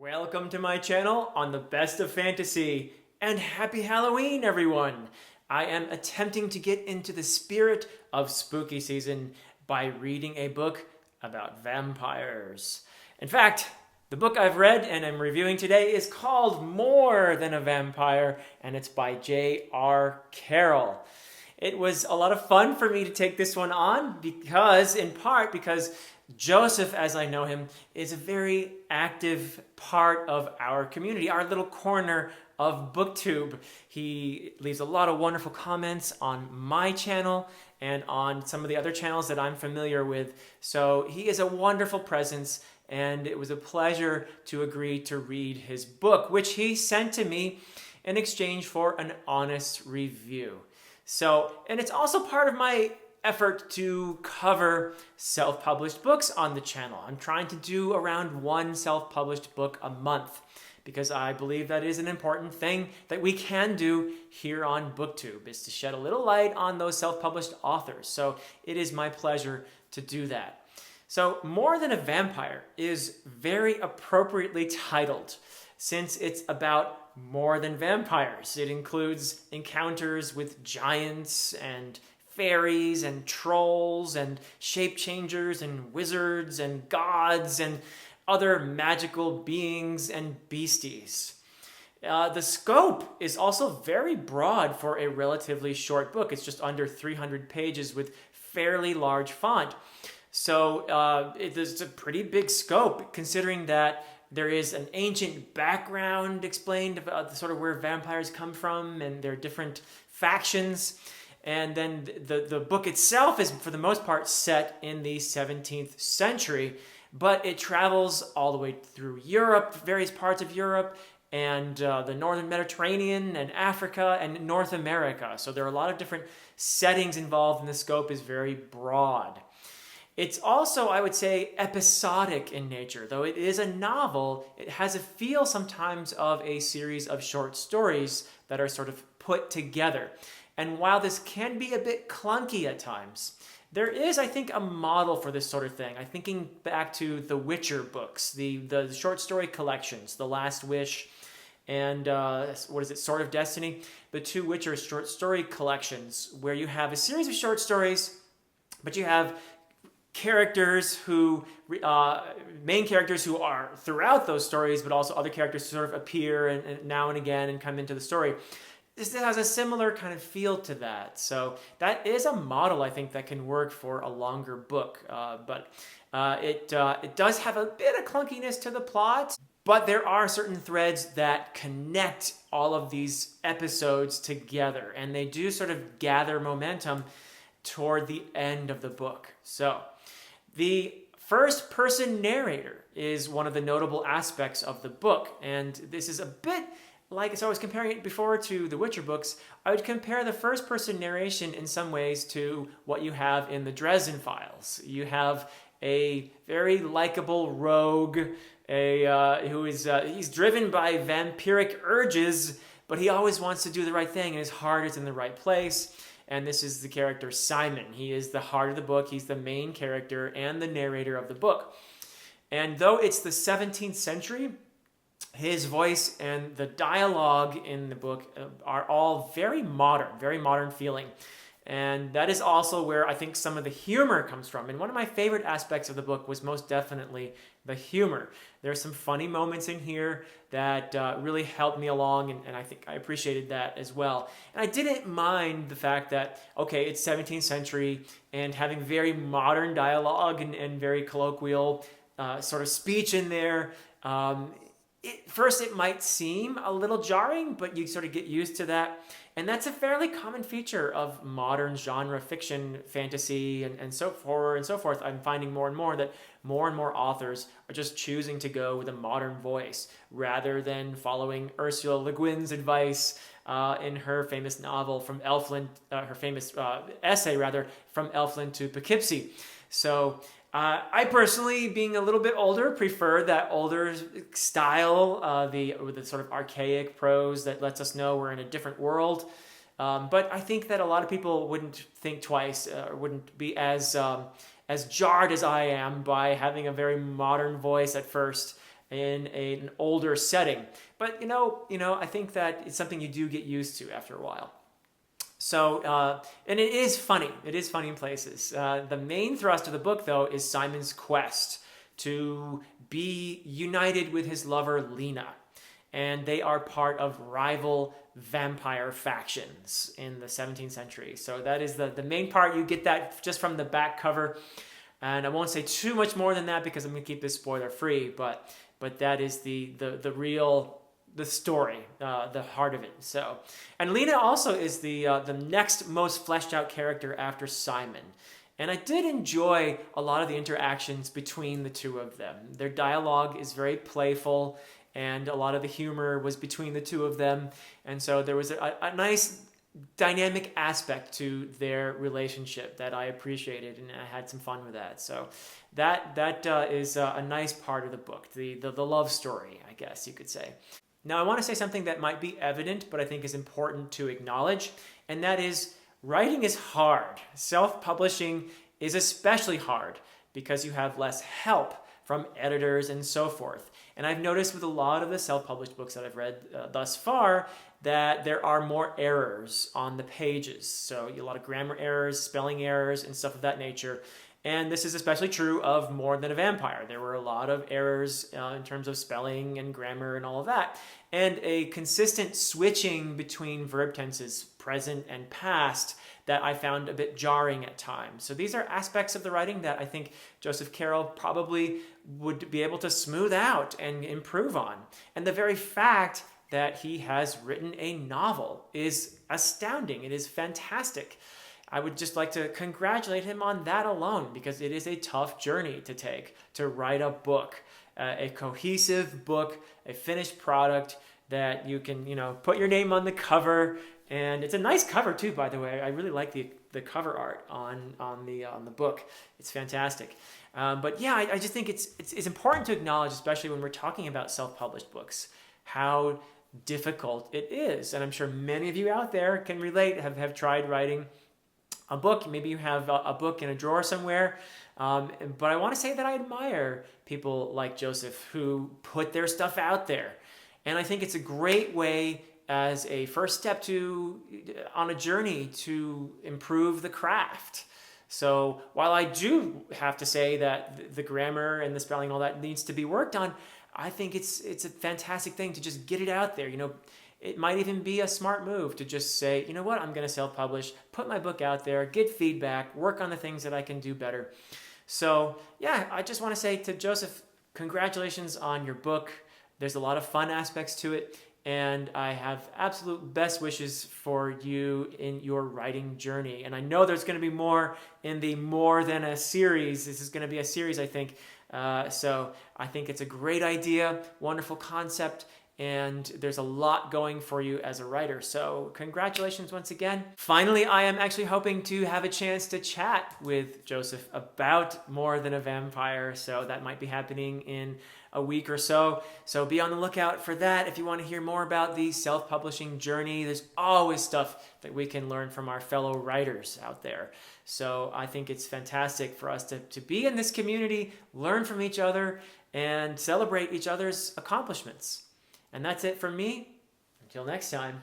Welcome to my channel on the best of fantasy, and happy Halloween, everyone! I am attempting to get into the spirit of spooky season by reading a book about vampires. In fact, the book I've read and I'm reviewing today is called More Than a Vampire, and it's by J.R. Carrel. It was a lot of fun for me to take this one on in part because Joseph, as I know him, is a very active part of our community, our little corner of BookTube. He leaves a lot of wonderful comments on my channel and on some of the other channels that I'm familiar with. So he is a wonderful presence, and it was a pleasure to agree to read his book, which he sent to me in exchange for an honest review. And it's also part of my effort to cover self-published books on the channel. I'm trying to do around one self-published book a month because I believe that is an important thing that we can do here on BookTube, is to shed a little light on those self-published authors. So it is my pleasure to do that. So More Than a Vampire is very appropriately titled since it's about more than vampires. It includes encounters with giants and fairies and trolls and shape changers and wizards and gods and other magical beings and beasties. The scope is also very broad for a relatively short book. It's just under 300 pages with fairly large font. So it's a pretty big scope, considering that there is an ancient background explained about sort of where vampires come from and their different factions. And then the book itself is, for the most part, set in the 17th century, but it travels all the way through Europe, various parts of Europe, and the northern Mediterranean, and Africa, and North America. So there are a lot of different settings involved, and the scope is very broad. It's also, I would say, episodic in nature. Though it is a novel, it has a feel sometimes of a series of short stories that are sort of put together. And while this can be a bit clunky at times, there is, I think, a model for this sort of thing. I'm thinking back to the Witcher books, the short story collections, The Last Wish, and Sword of Destiny? The two Witcher short story collections, where you have a series of short stories, but you have characters main characters who are throughout those stories, but also other characters who sort of appear and now and again and come into the story. This has a similar kind of feel to that. So that is a model, I think, that can work for a longer book. But it does have a bit of clunkiness to the plot, but there are certain threads that connect all of these episodes together, and they do sort of gather momentum toward the end of the book. So the first-person narrator is one of the notable aspects of the book, and this is a bit like, so I was comparing it before to the Witcher books. I would compare the first-person narration in some ways to what you have in the Dresden Files. You have a very likable rogue, he's driven by vampiric urges, but he always wants to do the right thing, and his heart is in the right place. And this is the character Simon. He is the heart of the book. He's the main character and the narrator of the book. And though it's the 17th century, his voice and the dialogue in the book are all very modern feeling. And that is also where I think some of the humor comes from. And one of my favorite aspects of the book was most definitely the humor. There are some funny moments in here that really helped me along, and I think I appreciated that as well. And I didn't mind the fact that, okay, it's 17th century, and having very modern dialogue and very colloquial sort of speech in there. First, it might seem a little jarring, but you sort of get used to that. And that's a fairly common feature of modern genre fiction, fantasy, and so forth. I'm finding more and more that more and more authors are just choosing to go with a modern voice rather than following Ursula Le Guin's advice in her famous novel From Elfland, her famous essay rather, From Elfland to Poughkeepsie. So I personally, being a little bit older, prefer that older style, with the sort of archaic prose that lets us know we're in a different world. But I think that a lot of people wouldn't think twice, or wouldn't be as jarred as I am by having a very modern voice at first in an older setting. But I think that it's something you do get used to after a while. So, and it is funny. It is funny in places. The main thrust of the book, though, is Simon's quest to be united with his lover, Lena. And they are part of rival vampire factions in the 17th century. So that is the main part. You get that just from the back cover. And I won't say too much more than that because I'm going to keep this spoiler free. But that is the real... the story, the heart of it. So, and Lena also is the next most fleshed out character after Simon. And I did enjoy a lot of the interactions between the two of them. Their dialogue is very playful, and a lot of the humor was between the two of them. And so there was a nice dynamic aspect to their relationship that I appreciated, and I had some fun with that. So that is a nice part of the book, the love story, I guess you could say. Now, I want to say something that might be evident, but I think is important to acknowledge, and that is writing is hard. Self-publishing is especially hard because you have less help from editors and so forth. And I've noticed with a lot of the self-published books that I've read thus far that there are more errors on the pages. So a lot of grammar errors, spelling errors, and stuff of that nature. And this is especially true of More Than a Vampire. There were a lot of errors in terms of spelling and grammar and all of that. And a consistent switching between verb tenses, present and past, that I found a bit jarring at times. So these are aspects of the writing that I think Joseph Carrel probably would be able to smooth out and improve on. And the very fact that he has written a novel is astounding. It is fantastic. I would just like to congratulate him on that alone, because it is a tough journey to take, to write a book, a cohesive book, a finished product that you can, put your name on the cover. And it's a nice cover too, by the way. I really like the cover art on the book. It's fantastic. But yeah, I just think it's important to acknowledge, especially when we're talking about self-published books, how difficult it is. And I'm sure many of you out there can relate, have tried writing a book. Maybe you have a book in a drawer somewhere. But I want to say that I admire people like Joseph who put their stuff out there. And I think it's a great way as a first step on a journey to improve the craft. So while I do have to say that the grammar and the spelling and all that needs to be worked on, I think it's a fantastic thing to just get it out there. It might even be a smart move to just say, you know what, I'm going to self-publish, put my book out there, get feedback, work on the things that I can do better. So yeah, I just want to say to Joseph, congratulations on your book. There's a lot of fun aspects to it, and I have absolute best wishes for you in your writing journey. And I know there's going to be more in the More Than a series. This is going to be a series, I think. So I think it's a great idea, wonderful concept, and there's a lot going for you as a writer. So congratulations once again. Finally, I am actually hoping to have a chance to chat with Joseph about More Than a Vampire. So that might be happening in a week or so. So be on the lookout for that. If you want to hear more about the self-publishing journey, there's always stuff that we can learn from our fellow writers out there. So I think it's fantastic for us to be in this community, learn from each other, and celebrate each other's accomplishments. And that's it from me. Until next time.